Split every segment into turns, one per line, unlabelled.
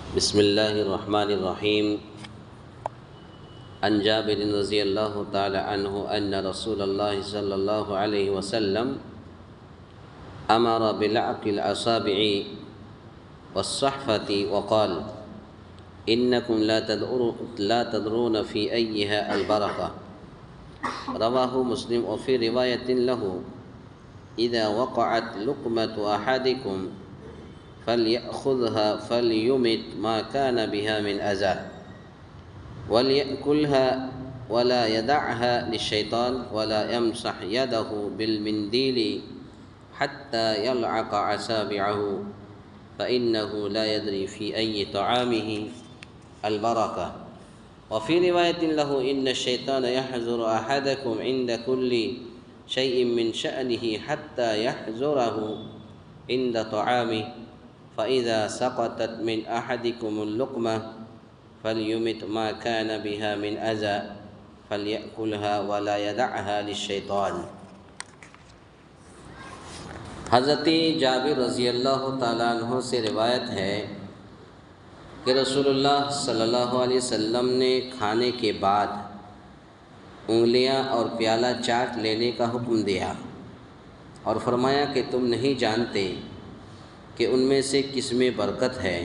بسم الله الرحمن الرحيم. عن جابر رضي الله تعالى عنه أن رسول الله صلى الله عليه وسلم أمر بلعق الأصابع والصحفة وقال: إنكم لا تدرون في أيها البركة. رواه مسلم. وفي رواية له: إذا وقعت لقمة أحدكم فليأخذها فليمت ما كان بها من أذى وليأكلها ولا يدعها للشيطان ولا يمسح يده بالمنديل حتى يلعق أصابعه فإنه لا يدري في أي طعامه البركة. وفي رواية له: إن الشيطان يحذر أحدكم عند كل شيء من شأنه حتى يحذره عند طعامه، فإذا سقطت من أحدكم اللقمة فليمت ما كان بها من أذى فليأكلها ولا يدعها للشيطان. حضرت جابر رضی اللہ تعالیٰ عنہ سے روایت ہے کہ رسول اللہ صلی اللہ علیہ وسلم نے کھانے کے بعد انگلیاں اور پیالہ چاٹ لینے کا حکم دیا اور فرمایا کہ تم نہیں جانتے کہ ان میں سے کس میں برکت ہے۔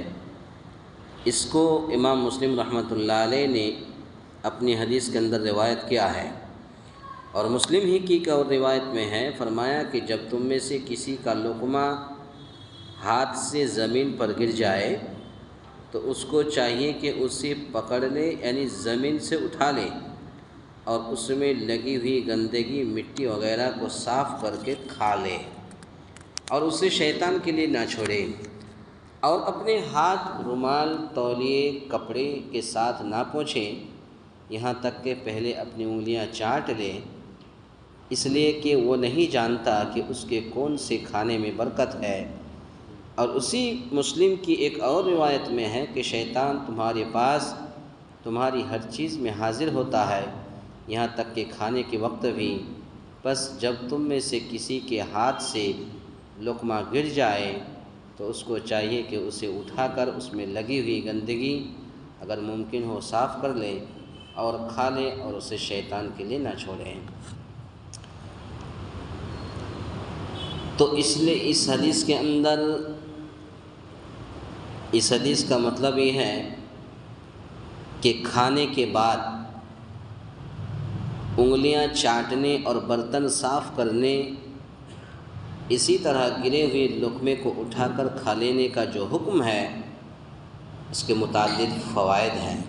اس کو امام مسلم رحمۃ اللہ علیہ نے اپنی حدیث کے اندر روایت کیا ہے، اور مسلم ہی کی اور روایت میں ہے، فرمایا کہ جب تم میں سے کسی کا لقمہ ہاتھ سے زمین پر گر جائے تو اس کو چاہیے کہ اسے پکڑ لے، یعنی زمین سے اٹھا لے اور اس میں لگی ہوئی گندگی مٹی وغیرہ کو صاف کر کے کھا لے اور اسے شیطان کے لیے نہ چھوڑے، اور اپنے ہاتھ رومال، تولیے، کپڑے کے ساتھ نہ پوچھے، یہاں تک کہ پہلے اپنی انگلیاں چاٹ لے، اس لیے کہ وہ نہیں جانتا کہ اس کے کون سے کھانے میں برکت ہے۔ اور اسی مسلم کی ایک اور روایت میں ہے کہ شیطان تمہارے پاس تمہاری ہر چیز میں حاضر ہوتا ہے، یہاں تک کہ کھانے کے وقت بھی، بس جب تم میں سے کسی کے ہاتھ سے لقمہ گر جائے تو اس کو چاہیے کہ اسے اٹھا کر اس میں لگی ہوئی گندگی اگر ممکن ہو صاف کر لے اور کھا لے اور اسے شیطان کے لیے نہ چھوڑے۔ تو اس لیے اس حدیث کے اندر اس حدیث کا مطلب یہ ہے کہ کھانے کے بعد انگلیاں چاٹنے اور برتن صاف کرنے، اسی طرح گرے ہوئے لقمے کو اٹھا کر کھا لینے کا جو حکم ہے اس کے متعدد فوائد ہیں۔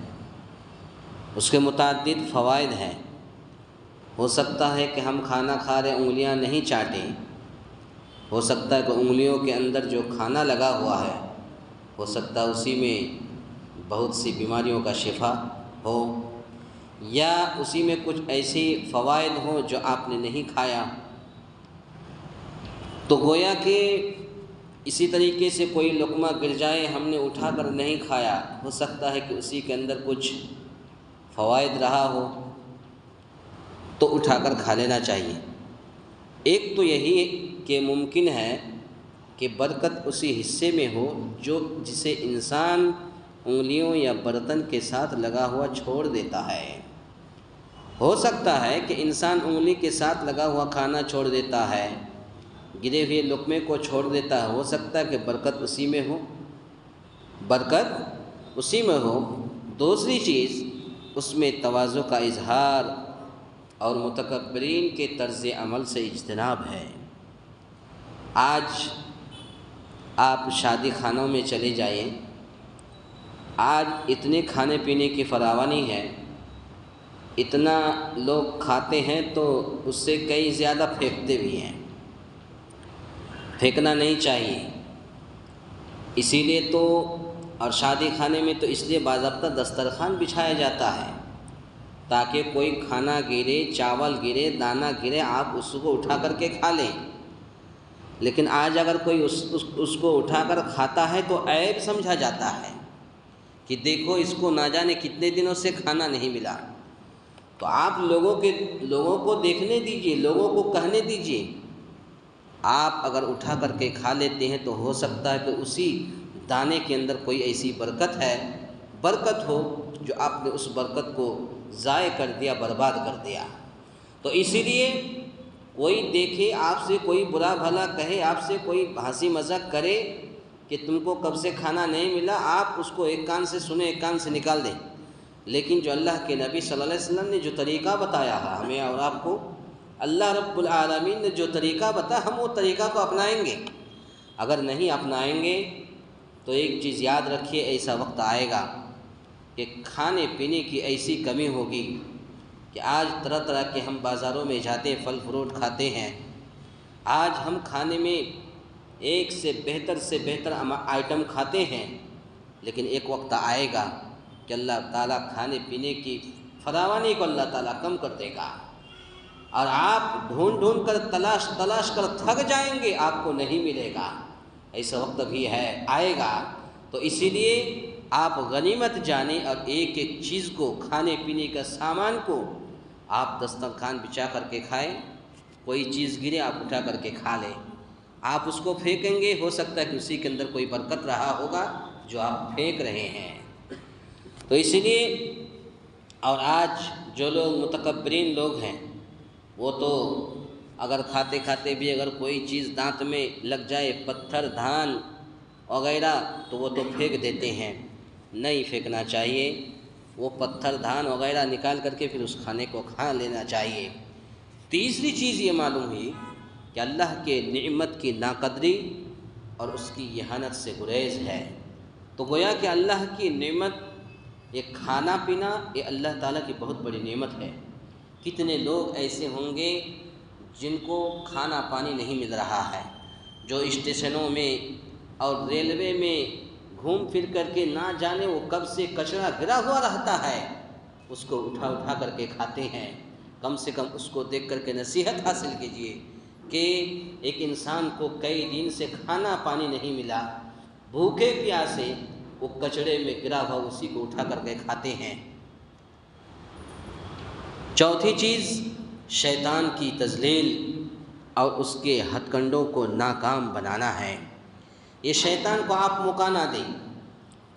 ہو سکتا ہے کہ ہم کھانا کھا رہے انگلیاں نہیں چاٹیں، ہو سکتا ہے کہ انگلیوں کے اندر جو کھانا لگا ہوا ہے ہو سکتا ہے اسی میں بہت سی بیماریوں کا شفا ہو، یا اسی میں کچھ ایسی فوائد ہوں جو آپ نے نہیں کھایا۔ تو گویا کہ اسی طریقے سے کوئی لقمہ گر جائے، ہم نے اٹھا کر نہیں کھایا، ہو سکتا ہے کہ اسی کے اندر کچھ فوائد رہا ہو تو اٹھا کر کھا لینا چاہیے۔ ایک تو یہی کہ ممکن ہے کہ برکت اسی حصے میں ہو جسے انسان انگلیوں یا برتن کے ساتھ لگا ہوا چھوڑ دیتا ہے۔ ہو سکتا ہے کہ انسان انگلی کے ساتھ لگا ہوا کھانا چھوڑ دیتا ہے، گرے ہوئے لقمے کو چھوڑ دیتا ہے، ہو سکتا ہے کہ برکت اسی میں ہو۔ دوسری چیز، اس میں تواضع کا اظہار اور متکبرین کے طرز عمل سے اجتناب ہے۔ آج آپ شادی خانوں میں چلے جائیں، آج اتنے کھانے پینے کی فراوانی ہے، اتنا لوگ کھاتے ہیں تو اس سے کئی زیادہ پھینکتے بھی ہیں۔ پھینکنا نہیں چاہیے، اسی لیے تو، اور شادی خانے میں تو اس لیے باضابطہ دسترخوان بچھایا جاتا ہے تاکہ کوئی کھانا گرے، چاول گرے، دانہ گرے، آپ اس کو اٹھا کر کے کھا لیں۔ لیکن آج اگر کوئی اس کو اٹھا کر کھاتا ہے تو عیب سمجھا جاتا ہے کہ دیکھو اس کو نہ جانے کتنے دنوں سے کھانا نہیں ملا۔ تو آپ لوگوں کو دیکھنے دیجئے، لوگوں کو کہنے دیجئے۔ آپ اگر اٹھا کر کے کھا لیتے ہیں تو ہو سکتا ہے کہ اسی دانے کے اندر کوئی ایسی برکت ہے، برکت ہو جو آپ نے اس برکت کو ضائع کر دیا، برباد کر دیا۔ تو اسی لیے کوئی دیکھے آپ سے، کوئی برا بھلا کہے آپ سے، کوئی ہنسی مذاق کرے کہ تم کو کب سے کھانا نہیں ملا، آپ اس کو ایک کان سے سنیں ایک کان سے نکال دیں۔ لیکن جو اللہ کے نبی صلی اللہ علیہ وسلم نے جو طریقہ بتایا ہے ہمیں اور آپ کو، اللہ رب العالمین نے جو طریقہ بتایا، ہم وہ طریقہ کو اپنائیں گے۔ اگر نہیں اپنائیں گے تو ایک چیز یاد رکھیے، ایسا وقت آئے گا کہ کھانے پینے کی ایسی کمی ہوگی کہ آج طرح طرح کے ہم بازاروں میں جاتے ہیں، پھل فروٹ کھاتے ہیں، آج ہم کھانے میں ایک سے بہتر آئٹم کھاتے ہیں، لیکن ایک وقت آئے گا کہ اللہ تعالیٰ کھانے پینے کی فراوانی کو اللہ تعالیٰ کم کر دے گا، اور آپ ڈھونڈ کر تلاش کر تھک جائیں گے، آپ کو نہیں ملے گا۔ ایسا وقت بھی آئے گا۔ تو اسی لیے آپ غنیمت جانیں اور ایک ایک چیز کو، کھانے پینے کا سامان کو آپ دسترخوان بچھا کر کے کھائیں۔ کوئی چیز گرے آپ اٹھا کر کے کھا لیں، آپ اس کو پھینکیں گے، ہو سکتا ہے کہ اسی کے اندر کوئی برکت رہا ہوگا جو آپ پھینک رہے ہیں۔ تو اسی لیے، اور آج جو لوگ متکبرین لوگ ہیں، وہ تو اگر کھاتے کھاتے بھی اگر کوئی چیز دانت میں لگ جائے، پتھر دھان وغیرہ، تو وہ تو پھینک دیتے ہیں۔ نہیں پھینکنا چاہیے، وہ پتھر دھان وغیرہ نکال کر کے پھر اس کھانے کو کھا لینا چاہیے۔ تیسری چیز یہ معلوم ہوئی کہ اللہ کے نعمت کی ناقدری اور اس کی اہانت سے گریز ہے۔ تو گویا کہ اللہ کی نعمت، یہ کھانا پینا، یہ اللہ تعالیٰ کی بہت بڑی نعمت ہے۔ کتنے لوگ ایسے ہوں گے جن کو کھانا پانی نہیں مل رہا ہے، جو اسٹیشنوں میں اور ریلوے میں گھوم پھر کر کے نہ جانے وہ کب سے کچرا گرا ہوا رہتا ہے، اس کو اٹھا کر کے کھاتے ہیں۔ کم سے کم اس کو دیکھ کر کے نصیحت حاصل کیجئے کہ ایک انسان کو کئی دن سے کھانا پانی نہیں ملا، بھوکے پیاسے وہ کچڑے میں گرا ہوا اسی کو اٹھا کر کے کھاتے ہیں۔ چوتھی چیز، شیطان کی تذلیل اور اس کے ہتھ کنڈوں کو ناکام بنانا ہے۔ یہ شیطان کو آپ موقع نہ دیں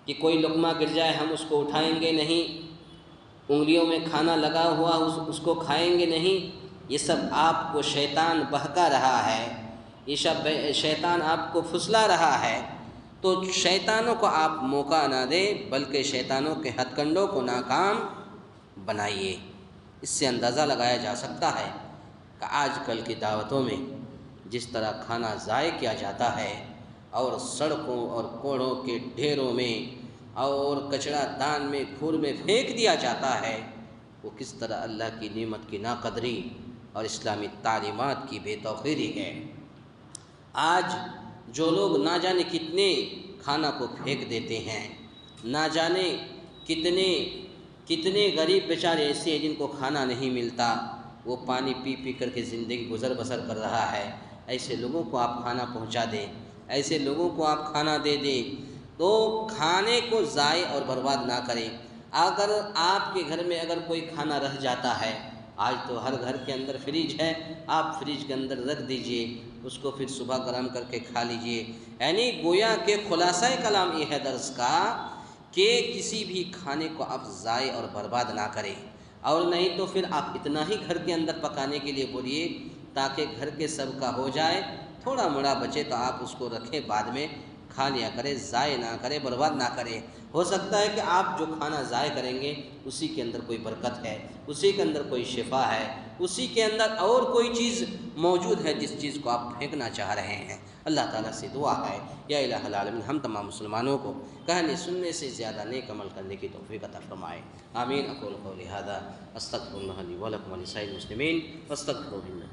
کہ کوئی لقمہ گر جائے ہم اس کو اٹھائیں گے نہیں، انگلیوں میں کھانا لگا ہوا اس کو کھائیں گے نہیں۔ یہ سب آپ کو شیطان بہکا رہا ہے، یہ سب شیطان آپ کو پھسلا رہا ہے۔ تو شیطانوں کو آپ موقع نہ دیں، بلکہ شیطانوں کے ہتھ کنڈوں کو ناکام بنائیے۔ اس سے اندازہ لگایا جا سکتا ہے کہ آج کل کی دعوتوں میں جس طرح کھانا ضائع کیا جاتا ہے، اور سڑکوں اور کوڑوں کے ڈھیروں میں اور کچرا دان میں کھور میں پھینک دیا جاتا ہے، وہ کس طرح اللہ کی نعمت کی ناقدری اور اسلامی تعلیمات کی بے توقیری ہے۔ آج جو لوگ نہ جانے کتنے کھانا کو پھینک دیتے ہیں، نہ جانے کتنے غریب بیچارے ایسے ہیں جن کو کھانا نہیں ملتا، وہ پانی پی کر کے زندگی گزر بسر کر رہا ہے۔ ایسے لوگوں کو آپ کھانا پہنچا دیں، ایسے لوگوں کو آپ کھانا دے دیں، تو کھانے کو ضائع اور برباد نہ کریں۔ اگر آپ کے گھر میں اگر کوئی کھانا رہ جاتا ہے، آج تو ہر گھر کے اندر فریج ہے، آپ فریج کے اندر رکھ دیجئے، اس کو پھر صبح گرم کر کے کھا لیجئے۔ یعنی گویا کہ خلاصہ کلام یہ ہے درس کا کہ کسی بھی کھانے کو آپ ضائع اور برباد نہ کریں، اور نہیں تو پھر آپ اتنا ہی گھر کے اندر پکانے کے لیے بولیے تاکہ گھر کے سب کا ہو جائے، تھوڑا موڑا بچے تو آپ اس کو رکھیں، بعد میں کھا لیا کرے، ضائع نہ کرے، برباد نہ کرے۔ ہو سکتا ہے کہ آپ جو کھانا ضائع کریں گے اسی کے اندر کوئی برکت ہے، اسی کے اندر کوئی شفا ہے، اسی کے اندر اور کوئی چیز موجود ہے جس چیز کو آپ پھینکنا چاہ رہے ہیں۔ اللہ تعالیٰ سے دعا ہے یا الہ العالمین ہم تمام مسلمانوں کو کہنے سننے سے زیادہ نیک عمل کرنے کی توفیق عطا فرمائے۔ آمین۔ اقول قولی ھذا استغفر اللہ لی ولکم ولسائر المسلمین واستغفروہ انہ